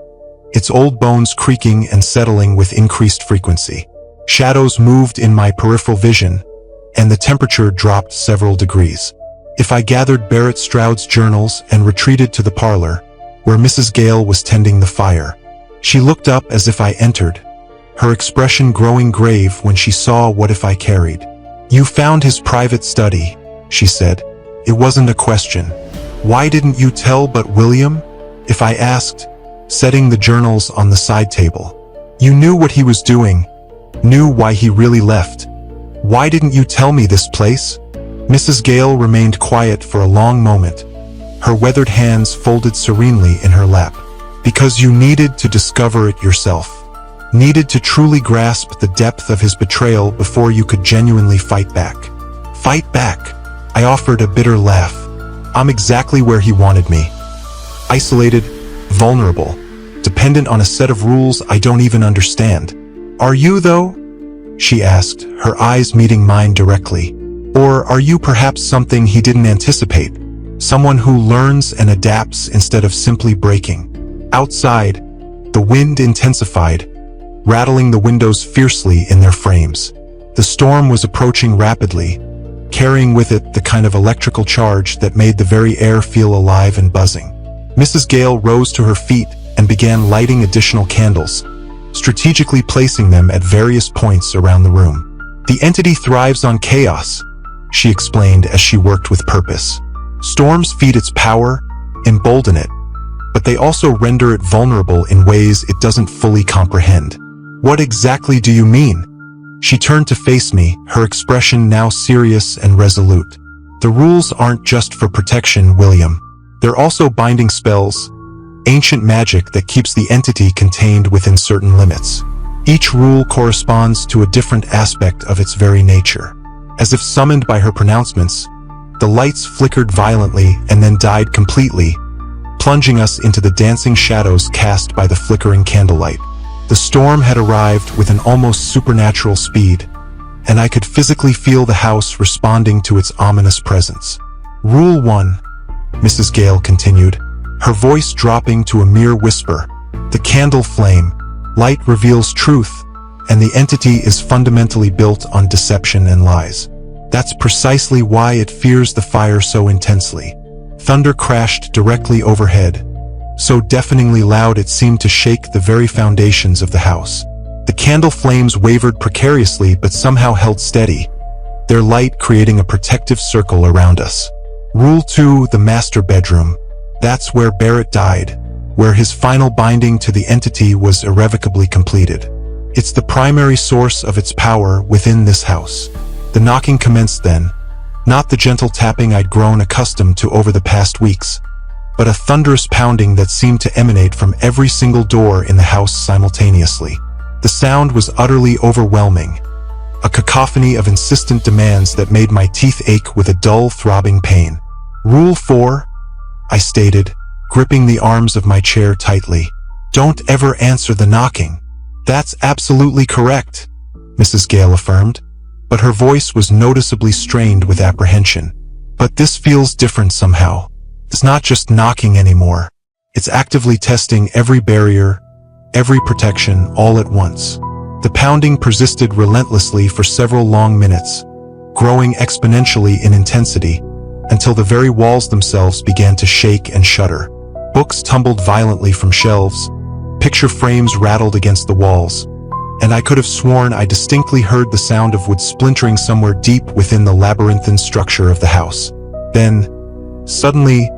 its old bones creaking and settling with increased frequency. Shadows moved in my peripheral vision, and the temperature dropped several degrees. If I gathered Barrett Stroud's journals and retreated to the parlor, where Mrs. Gale was tending the fire. She looked up as if I entered, her expression growing grave when she saw what if I carried. "You found his private study," she said. It wasn't a question. "Why didn't you tell but William?" If I asked, setting the journals on the side table. "You knew what he was doing, knew why he really left. Why didn't you tell me this place?" Mrs. Gale remained quiet for a long moment, her weathered hands folded serenely in her lap. "Because you needed to discover it yourself. Needed to truly grasp the depth of his betrayal before you could genuinely fight back." "Fight back?" I offered a bitter laugh. "I'm exactly where he wanted me. Isolated, vulnerable, dependent on a set of rules I don't even understand." "Are you, though?" she asked, her eyes meeting mine directly. "Or are you perhaps something he didn't anticipate? Someone who learns and adapts instead of simply breaking?" Outside, the wind intensified, rattling the windows fiercely in their frames. The storm was approaching rapidly, carrying with it the kind of electrical charge that made the very air feel alive and buzzing. Mrs. Gale rose to her feet and began lighting additional candles, strategically placing them at various points around the room. "The entity thrives on chaos," she explained as she worked with purpose. "Storms feed its power, embolden it, but they also render it vulnerable in ways it doesn't fully comprehend." "What exactly do you mean?" She turned to face me, her expression now serious and resolute. "The rules aren't just for protection, William. They're also binding spells, ancient magic that keeps the entity contained within certain limits. Each rule corresponds to a different aspect of its very nature." As if summoned by her pronouncements, the lights flickered violently and then died completely, plunging us into the dancing shadows cast by the flickering candlelight. The storm had arrived with an almost supernatural speed, and I could physically feel the house responding to its ominous presence. "Rule 1, Mrs. Gale continued, her voice dropping to a mere whisper. "The candle flame. Light reveals truth, and the entity is fundamentally built on deception and lies. That's precisely why it fears the fire so intensely." Thunder crashed directly overhead, so deafeningly loud it seemed to shake the very foundations of the house. The candle flames wavered precariously but somehow held steady, their light creating a protective circle around us. Rule 2, the master bedroom. That's where Barrett died, where his final binding to the entity was irrevocably completed. It's the primary source of its power within this house. The knocking commenced then, not the gentle tapping I'd grown accustomed to over the past weeks, but a thunderous pounding that seemed to emanate from every single door in the house simultaneously. The sound was utterly overwhelming, a cacophony of insistent demands that made my teeth ache with a dull, throbbing pain. Rule 4, I stated, gripping the arms of my chair tightly. Don't ever answer the knocking. That's absolutely correct, Mrs. Gale affirmed, but her voice was noticeably strained with apprehension. But this feels different somehow. It's not just knocking anymore. It's actively testing every barrier, every protection, all at once. The pounding persisted relentlessly for several long minutes, growing exponentially in intensity, until the very walls themselves began to shake and shudder. Books tumbled violently from shelves, picture frames rattled against the walls, and I could have sworn I distinctly heard the sound of wood splintering somewhere deep within the labyrinthine structure of the house. Then, suddenly,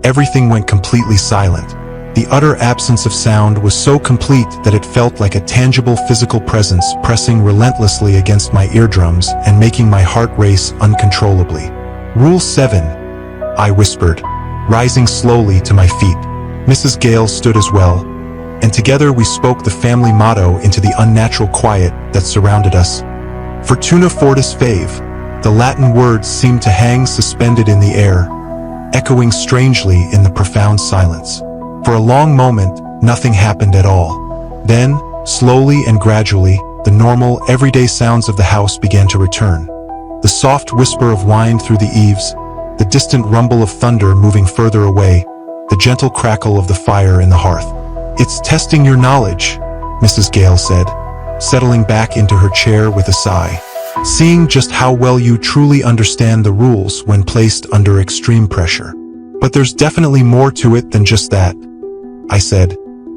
everything went completely silent. The utter absence of sound was so complete that it felt like a tangible physical presence pressing relentlessly against my eardrums and making my heart race uncontrollably. Rule 7, I whispered, rising slowly to my feet. Mrs. Gale stood as well, and together we spoke the family motto into the unnatural quiet that surrounded us. Fortuna fortis fave. The Latin words seemed to hang suspended in the air, echoing strangely in the profound silence. For a long moment, nothing happened at all. Then, slowly and gradually, the normal, everyday sounds of the house began to return. The soft whisper of wind through the eaves, the distant rumble of thunder moving further away, the gentle crackle of the fire in the hearth. It's testing your knowledge, Mrs. Gale said, settling back into her chair with a sigh. Seeing just how well you truly understand the rules when placed under extreme pressure. But there's definitely more to it than just that, I said,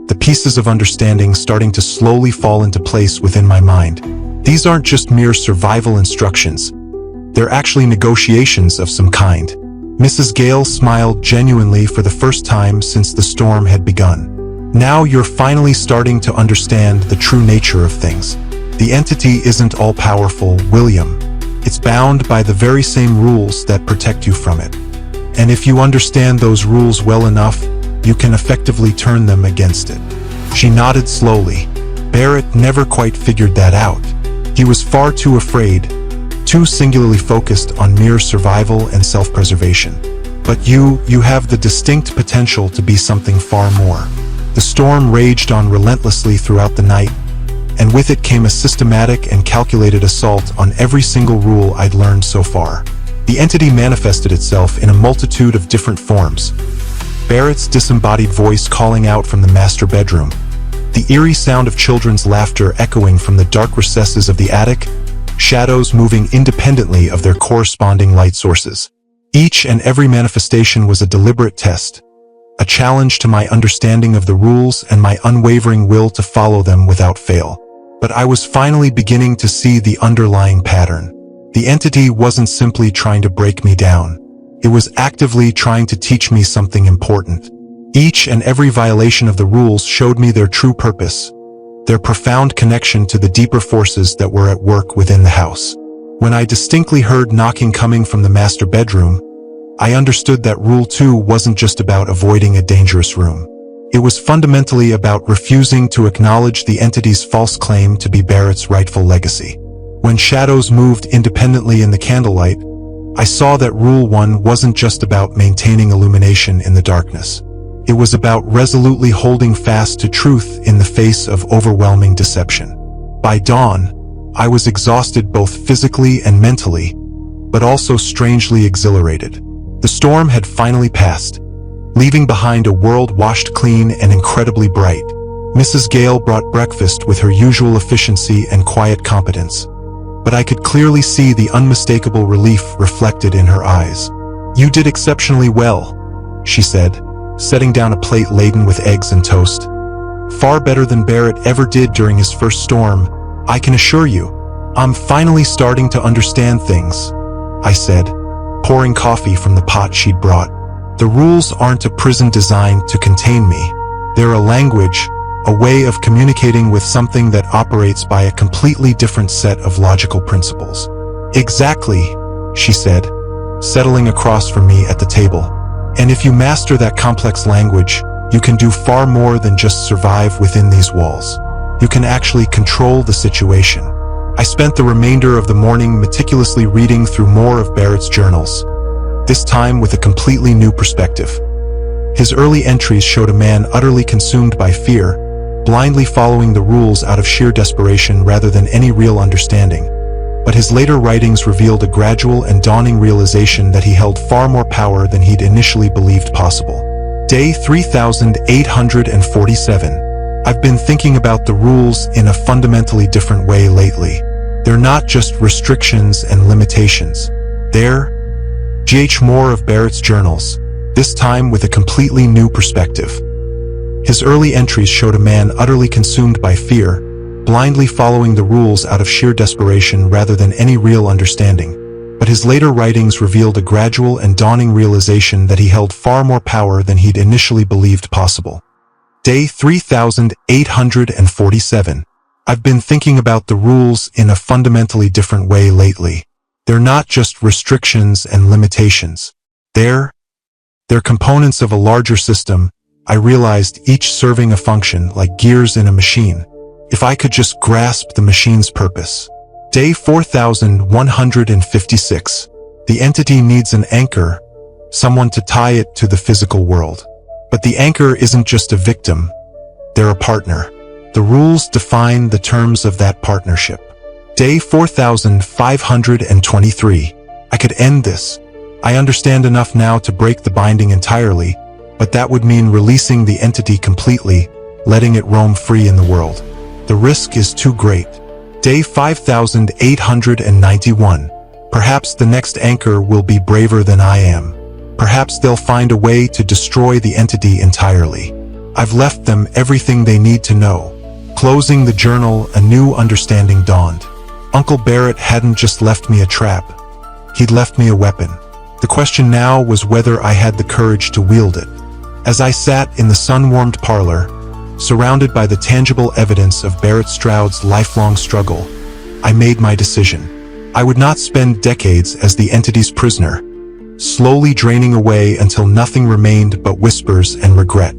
the pieces of understanding starting to slowly fall into place within my mind. These aren't just mere survival instructions. They're actually negotiations of some kind. Mrs. Gale smiled genuinely for the first time since the storm had begun. Now you're finally starting to understand the true nature of things. The entity isn't all-powerful, William. It's bound by the very same rules that protect you from it. And if you understand those rules well enough, you can effectively turn them against it. She nodded slowly. Barrett never quite figured that out. He was far too afraid, too singularly focused on mere survival and self-preservation. But you have the distinct potential to be something far more. The storm raged on relentlessly throughout the night, and with it came a systematic and calculated assault on every single rule I'd learned so far. The entity manifested itself in a multitude of different forms. Barrett's disembodied voice calling out from the master bedroom, the eerie sound of children's laughter echoing from the dark recesses of the attic, shadows moving independently of their corresponding light sources. Each and every manifestation was a deliberate test, a challenge to my understanding of the rules and my unwavering will to follow them without fail. But I was finally beginning to see the underlying pattern. The entity wasn't simply trying to break me down. It was actively trying to teach me something important. Each and every violation of the rules showed me their true purpose, their profound connection to the deeper forces that were at work within the house. When I distinctly heard knocking coming from the master bedroom, I understood that Rule 2 wasn't just about avoiding a dangerous room. It was fundamentally about refusing to acknowledge the entity's false claim to be Barrett's rightful legacy. When shadows moved independently in the candlelight, I saw that Rule 1 wasn't just about maintaining illumination in the darkness. It was about resolutely holding fast to truth in the face of overwhelming deception. By dawn, I was exhausted both physically and mentally, but also strangely exhilarated. The storm had finally passed, leaving behind a world washed clean and incredibly bright. Mrs. Gale brought breakfast with her usual efficiency and quiet competence, but I could clearly see the unmistakable relief reflected in her eyes. "You did exceptionally well," she said, setting down a plate laden with eggs and toast. "Far better than Barrett ever did during his first storm, I can assure you." I'm finally starting to understand things, I said, pouring coffee from the pot she'd brought. The rules aren't a prison designed to contain me. They're a language, a way of communicating with something that operates by a completely different set of logical principles. Exactly, she said, settling across from me at the table. And if you master that complex language, you can do far more than just survive within these walls. You can actually control the situation. I spent the remainder of the morning meticulously reading through more of Barrett's journals, this time with a completely new perspective. His early entries showed a man utterly consumed by fear, blindly following the rules out of sheer desperation rather than any real understanding. But his later writings revealed a gradual and dawning realization that he held far more power than he'd initially believed possible. Day 3847. I've been thinking about the rules in a fundamentally different way lately. They're not just restrictions and limitations. They're More of Barrett's journals, this time with a completely new perspective. His early entries showed a man utterly consumed by fear, blindly following the rules out of sheer desperation rather than any real understanding. But his later writings revealed a gradual and dawning realization that he held far more power than he'd initially believed possible. Day 3847. I've been thinking about the rules in a fundamentally different way lately. They're not just restrictions and limitations. They're components of a larger system, I realized, each serving a function like gears in a machine. If I could just grasp the machine's purpose. Day 4156. The entity needs an anchor, someone to tie it to the physical world. But the anchor isn't just a victim, they're a partner. The rules define the terms of that partnership. Day 4523. I could end this. I understand enough now to break the binding entirely, but that would mean releasing the entity completely, letting it roam free in the world. The risk is too great. Day 5891. Perhaps the next anchor will be braver than I am. Perhaps they'll find a way to destroy the entity entirely. I've left them everything they need to know. Closing the journal, a new understanding dawned. Uncle Barrett hadn't just left me a trap. He'd left me a weapon. The question now was whether I had the courage to wield it. As I sat in the sun-warmed parlor, surrounded by the tangible evidence of Barrett Stroud's lifelong struggle, I made my decision. I would not spend decades as the entity's prisoner, slowly draining away until nothing remained but whispers and regret.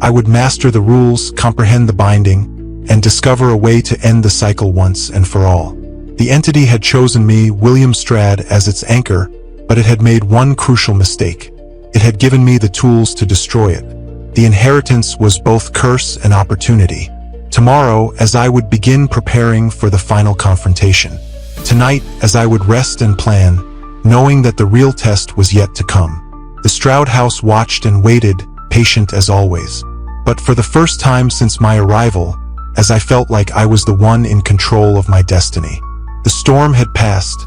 I would master the rules, comprehend the binding, and discover a way to end the cycle once and for all. The entity had chosen me, William Strad, as its anchor, but it had made one crucial mistake. It had given me the tools to destroy it. The inheritance was both curse and opportunity. Tomorrow, as I would begin preparing for the final confrontation. Tonight, as I would rest and plan, knowing that the real test was yet to come. The Stroud house watched and waited, patient as always. But for the first time since my arrival, as I felt like I was the one in control of my destiny. The storm had passed,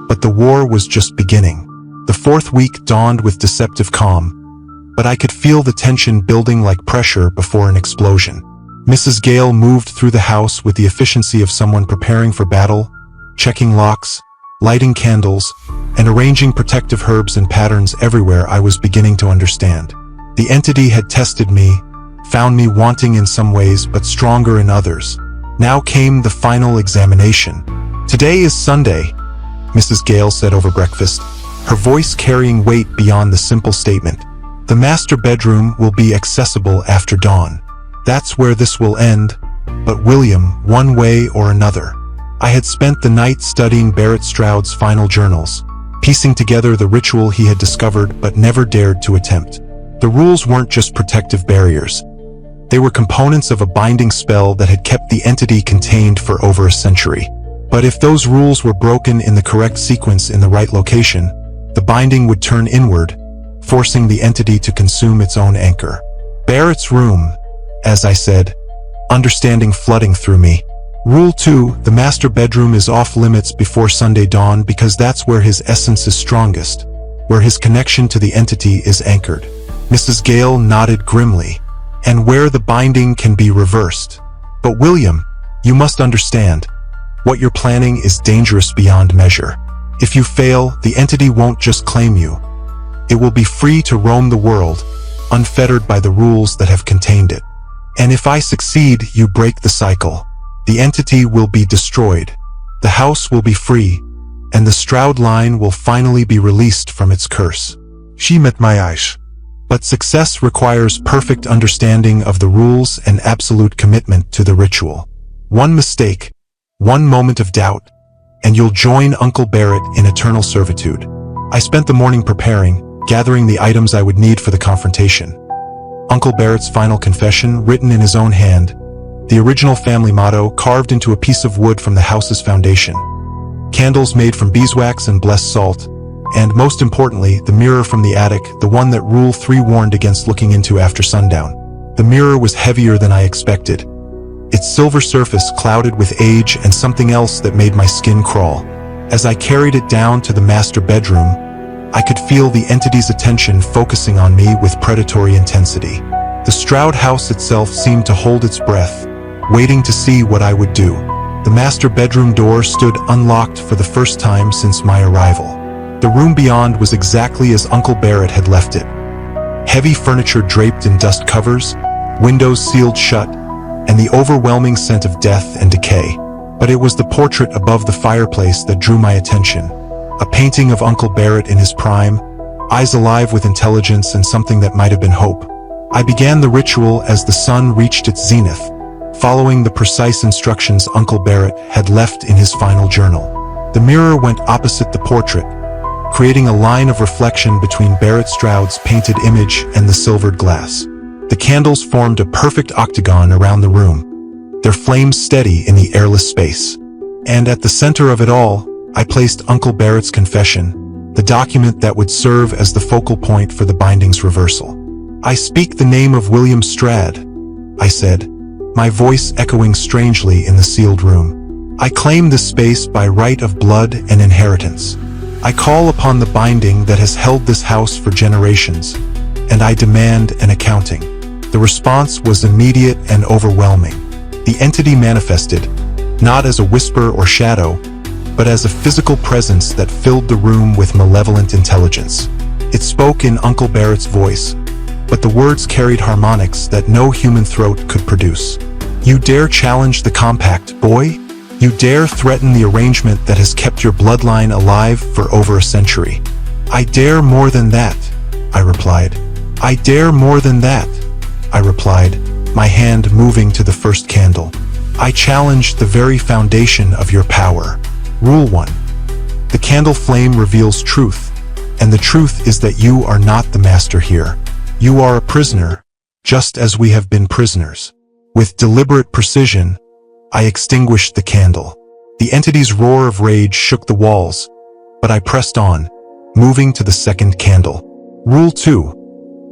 but the war was just beginning. The fourth week dawned with deceptive calm, but I could feel the tension building like pressure before an explosion. Mrs. Gale moved through the house with the efficiency of someone preparing for battle, checking locks, lighting candles, and arranging protective herbs and patterns everywhere. I was beginning to understand. The entity had tested me, found me wanting in some ways but stronger in others. Now came the final examination. Today is Sunday, Mrs. Gale said over breakfast, her voice carrying weight beyond the simple statement. The master bedroom will be accessible after dawn. That's where this will end, but William, one way or another. I had spent the night studying Barrett Stroud's final journals, piecing together the ritual he had discovered but never dared to attempt. The rules weren't just protective barriers. They were components of a binding spell that had kept the entity contained for over a century. But if those rules were broken in the correct sequence in the right location, the binding would turn inward, forcing the entity to consume its own anchor. Barrett's room, as I said, understanding flooding through me. Rule 2, the master bedroom is off limits before Sunday dawn because that's where his essence is strongest, where his connection to the entity is anchored. Mrs. Gale nodded grimly. And where the binding can be reversed. But William, you must understand. What you're planning is dangerous beyond measure. If you fail, the entity won't just claim you. It will be free to roam the world, unfettered by the rules that have contained it. And if I succeed, you break the cycle. The entity will be destroyed. The house will be free, and the Stroud line will finally be released from its curse. She met my eyes. But success requires perfect understanding of the rules and absolute commitment to the ritual. One mistake, one moment of doubt, and you'll join Uncle Barrett in eternal servitude. I spent the morning preparing, gathering the items I would need for the confrontation. Uncle Barrett's final confession, written in his own hand, the original family motto carved into a piece of wood from the house's foundation, candles made from beeswax and blessed salt, and most importantly, the mirror from the attic, the one that Rule 3 warned against looking into after sundown. The mirror was heavier than I expected, its silver surface clouded with age and something else that made my skin crawl. As I carried it down to the master bedroom, I could feel the entity's attention focusing on me with predatory intensity. The Stroud house itself seemed to hold its breath, waiting to see what I would do. The master bedroom door stood unlocked for the first time since my arrival. The room beyond was exactly as Uncle Barrett had left it. Heavy furniture draped in dust covers, windows sealed shut, and the overwhelming scent of death and decay. But it was the portrait above the fireplace that drew my attention. A painting of Uncle Barrett in his prime, eyes alive with intelligence and something that might have been hope. I began the ritual as the sun reached its zenith, following the precise instructions Uncle Barrett had left in his final journal. The mirror went opposite the portrait, creating a line of reflection between Barrett Stroud's painted image and the silvered glass. The candles formed a perfect octagon around the room, their flames steady in the airless space. And at the center of it all, I placed Uncle Barrett's confession, the document that would serve as the focal point for the binding's reversal. "I speak the name of William Stroud," I said, my voice echoing strangely in the sealed room. "I claim this space by right of blood and inheritance. I call upon the binding that has held this house for generations, and I demand an accounting." The response was immediate and overwhelming. The entity manifested, not as a whisper or shadow, but as a physical presence that filled the room with malevolent intelligence. It spoke in Uncle Barrett's voice, but the words carried harmonics that no human throat could produce. "You dare challenge the compact, boy? You dare threaten the arrangement that has kept your bloodline alive for over a century?" "I dare more than that," I replied. "I dare more than that," I replied, my hand moving to the first candle. "I challenge the very foundation of your power. Rule 1. The candle flame reveals truth, and the truth is that you are not the master here. You are a prisoner, just as we have been prisoners." With deliberate precision, I extinguished the candle. The entity's roar of rage shook the walls, but I pressed on, moving to the second candle. Rule 2.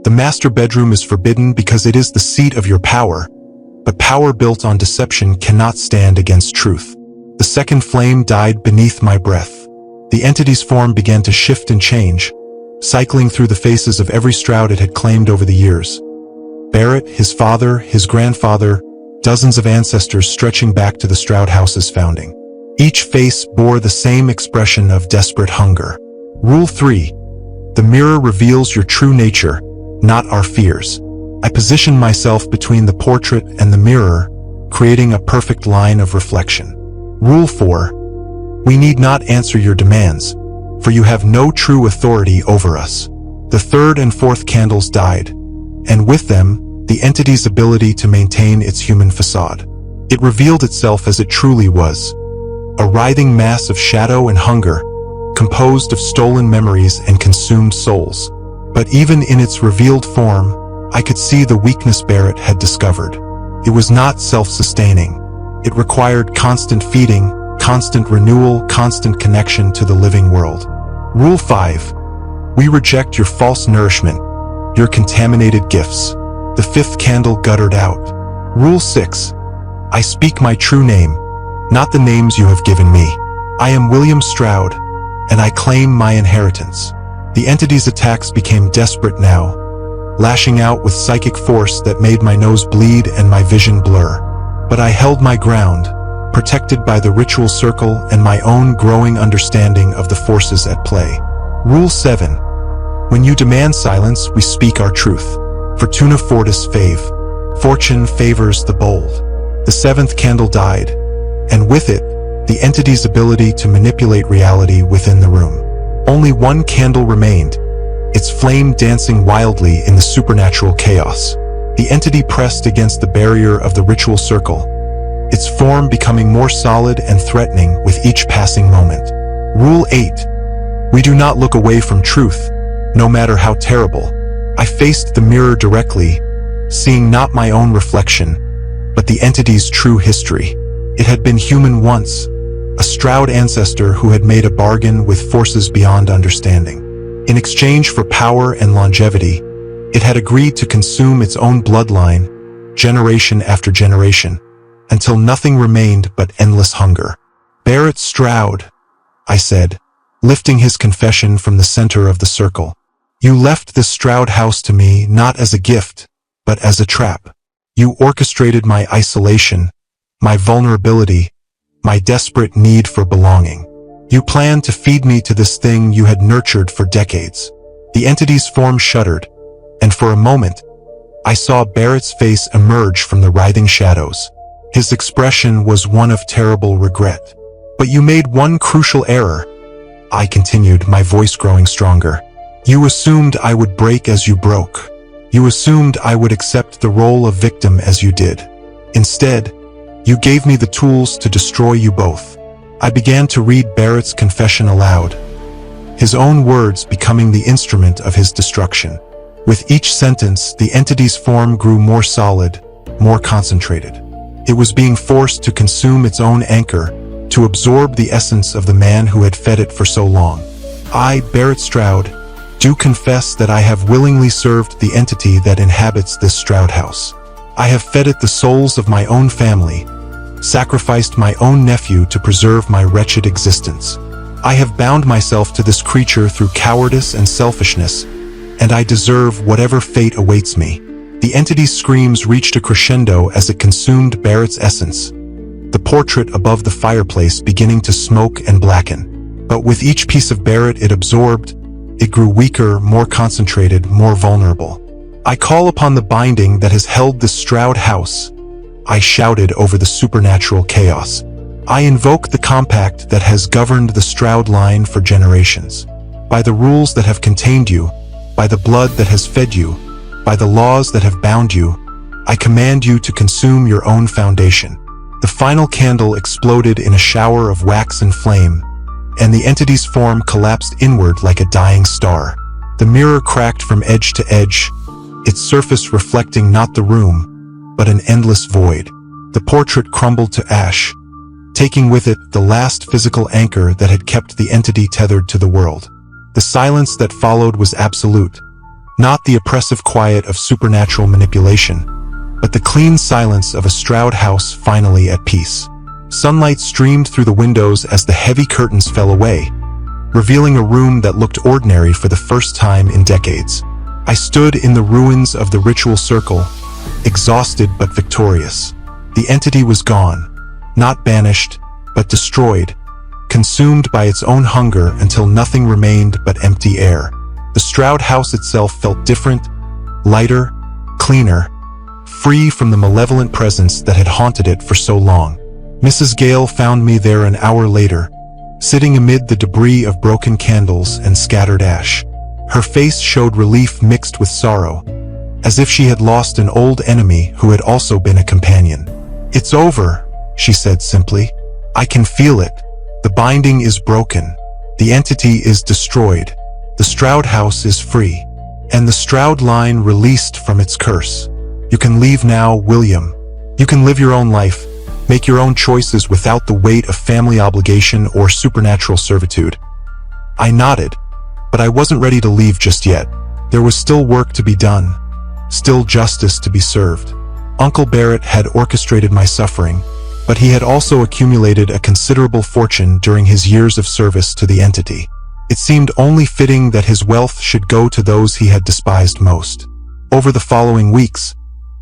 The master bedroom is forbidden because it is the seat of your power, but power built on deception cannot stand against truth. The second flame died beneath my breath. The entity's form began to shift and change, cycling through the faces of every Stroud it had claimed over the years. Barrett, his father, his grandfather, dozens of ancestors stretching back to the Stroud house's founding. Each face bore the same expression of desperate hunger. Rule 3. The mirror reveals your true nature, not our fears. I positioned myself between the portrait and the mirror, creating a perfect line of reflection. Rule 4. We need not answer your demands, for you have no true authority over us. The third and fourth candles died, and with them, the entity's ability to maintain its human facade. It revealed itself as it truly was, a writhing mass of shadow and hunger, composed of stolen memories and consumed souls. But even in its revealed form, I could see the weakness Barrett had discovered. It was not self-sustaining. It required constant feeding, constant renewal, constant connection to the living world. Rule 5. We reject your false nourishment, your contaminated gifts. The fifth candle guttered out. Rule 6. I speak my true name, not the names you have given me. I am William Stroud, and I claim my inheritance. The entity's attacks became desperate now, lashing out with psychic force that made my nose bleed and my vision blur. But I held my ground, protected by the ritual circle and my own growing understanding of the forces at play. Rule 7. When you demand silence, we speak our truth. Fortuna fortis fave. Fortune favors the bold. The seventh candle died, and with it, the entity's ability to manipulate reality within the room. Only one candle remained, its flame dancing wildly in the supernatural chaos. The entity pressed against the barrier of the ritual circle, its form becoming more solid and threatening with each passing moment. Rule 8. We do not look away from truth, no matter how terrible. I faced the mirror directly, seeing not my own reflection, but the entity's true history. It had been human once, a Stroud ancestor who had made a bargain with forces beyond understanding. In exchange for power and longevity, it had agreed to consume its own bloodline, generation after generation, until nothing remained but endless hunger. Barrett Stroud, I said, lifting his confession from the center of the circle. You left this Stroud house to me not as a gift, but as a trap. You orchestrated my isolation, my vulnerability, my desperate need for belonging. You planned to feed me to this thing you had nurtured for decades. The entity's form shuddered, and for a moment, I saw Barrett's face emerge from the writhing shadows. His expression was one of terrible regret. But you made one crucial error, I continued, my voice growing stronger. You assumed I would break as you broke. You assumed I would accept the role of victim as you did. Instead, you gave me the tools to destroy you both. I began to read Barrett's confession aloud, his own words becoming the instrument of his destruction. With each sentence, the entity's form grew more solid, more concentrated. It was being forced to consume its own anchor, to absorb the essence of the man who had fed it for so long. I, Barrett Stroud, do confess that I have willingly served the entity that inhabits this Stroud house. I have fed it the souls of my own family, sacrificed my own nephew to preserve my wretched existence. I have bound myself to this creature through cowardice and selfishness, and I deserve whatever fate awaits me. The entity's screams reached a crescendo as it consumed Barrett's essence, the portrait above the fireplace beginning to smoke and blacken. But with each piece of Barrett it absorbed, it grew weaker, more concentrated, more vulnerable. I call upon the binding that has held this Stroud house, I shouted over the supernatural chaos. I invoke the compact that has governed the Stroud line for generations. By the rules that have contained you, by the blood that has fed you, by the laws that have bound you, I command you to consume your own foundation. The final candle exploded in a shower of wax and flame, and the entity's form collapsed inward like a dying star. The mirror cracked from edge to edge, its surface reflecting not the room, but an endless void. The portrait crumbled to ash, taking with it the last physical anchor that had kept the entity tethered to the world. The silence that followed was absolute, not the oppressive quiet of supernatural manipulation, but the clean silence of a Stroud house finally at peace. Sunlight streamed through the windows as the heavy curtains fell away, revealing a room that looked ordinary for the first time in decades. I stood in the ruins of the ritual circle, exhausted but victorious. The entity was gone, not banished, but destroyed, consumed by its own hunger until nothing remained but empty air. The Stroud house itself felt different, lighter, cleaner, free from the malevolent presence that had haunted it for so long. Mrs. Gale found me there an hour later, sitting amid the debris of broken candles and scattered ash. Her face showed relief mixed with sorrow, as if she had lost an old enemy who had also been a companion. It's over, she said simply. I can feel it. The binding is broken. The entity is destroyed. The Stroud house is free, and the Stroud line released from its curse. You can leave now, William. You can live your own life, make your own choices without the weight of family obligation or supernatural servitude. I nodded, but I wasn't ready to leave just yet. There was still work to be done, still justice to be served. Uncle Barrett had orchestrated my suffering, but he had also accumulated a considerable fortune during his years of service to the entity. It seemed only fitting that his wealth should go to those he had despised most. Over the following weeks,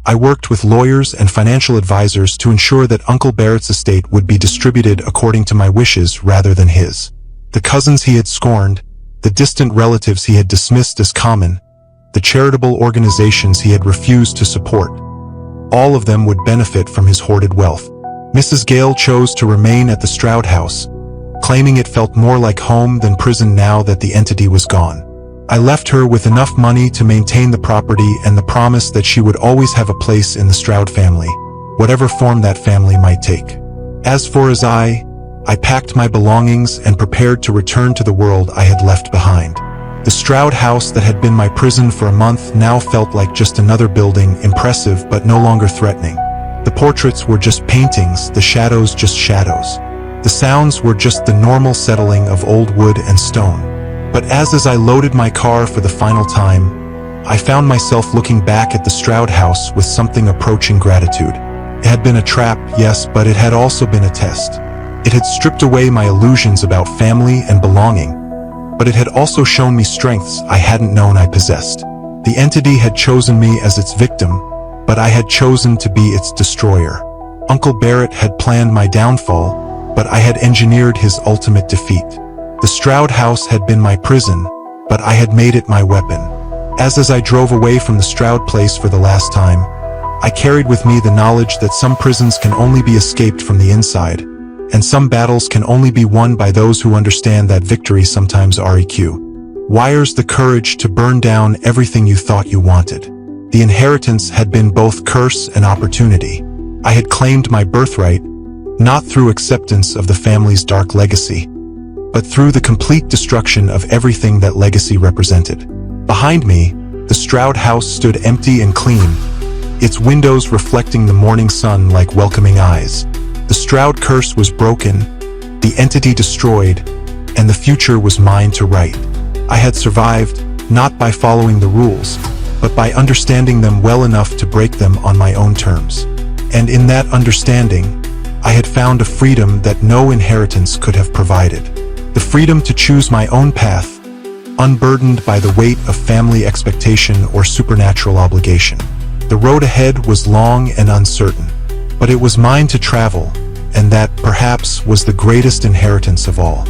I worked with lawyers and financial advisors to ensure that Uncle Barrett's estate would be distributed according to my wishes rather than his. The cousins he had scorned, the distant relatives he had dismissed as common, the charitable organizations he had refused to support, all of them would benefit from his hoarded wealth. Mrs. Gale chose to remain at the Stroud house, claiming it felt more like home than prison now that the entity was gone. I left her with enough money to maintain the property and the promise that she would always have a place in the Stroud family, whatever form that family might take. As for I packed my belongings and prepared to return to the world I had left behind. The Stroud house that had been my prison for a month now felt like just another building, impressive but no longer threatening. The portraits were just paintings, the shadows just shadows. The sounds were just the normal settling of old wood and stone. But as I loaded my car for the final time, I found myself looking back at the Stroud house with something approaching gratitude. It had been a trap, yes, but it had also been a test. It had stripped away my illusions about family and belonging, but it had also shown me strengths I hadn't known I possessed. The entity had chosen me as its victim, but I had chosen to be its destroyer. Uncle Barrett had planned my downfall, but I had engineered his ultimate defeat. The Stroud house had been my prison, but I had made it my weapon. As I drove away from the Stroud place for the last time, I carried with me the knowledge that some prisons can only be escaped from the inside, and some battles can only be won by those who understand that victory sometimes requires the courage to burn down everything you thought you wanted. The inheritance had been both curse and opportunity. I had claimed my birthright, not through acceptance of the family's dark legacy, but through the complete destruction of everything that legacy represented. Behind me, the Stroud house stood empty and clean, its windows reflecting the morning sun like welcoming eyes. The Stroud curse was broken, the entity destroyed, and the future was mine to write. I had survived, not by following the rules, but by understanding them well enough to break them on my own terms. And in that understanding, I had found a freedom that no inheritance could have provided. The freedom to choose my own path, unburdened by the weight of family expectation or supernatural obligation. The road ahead was long and uncertain, but it was mine to travel, and that, perhaps, was the greatest inheritance of all.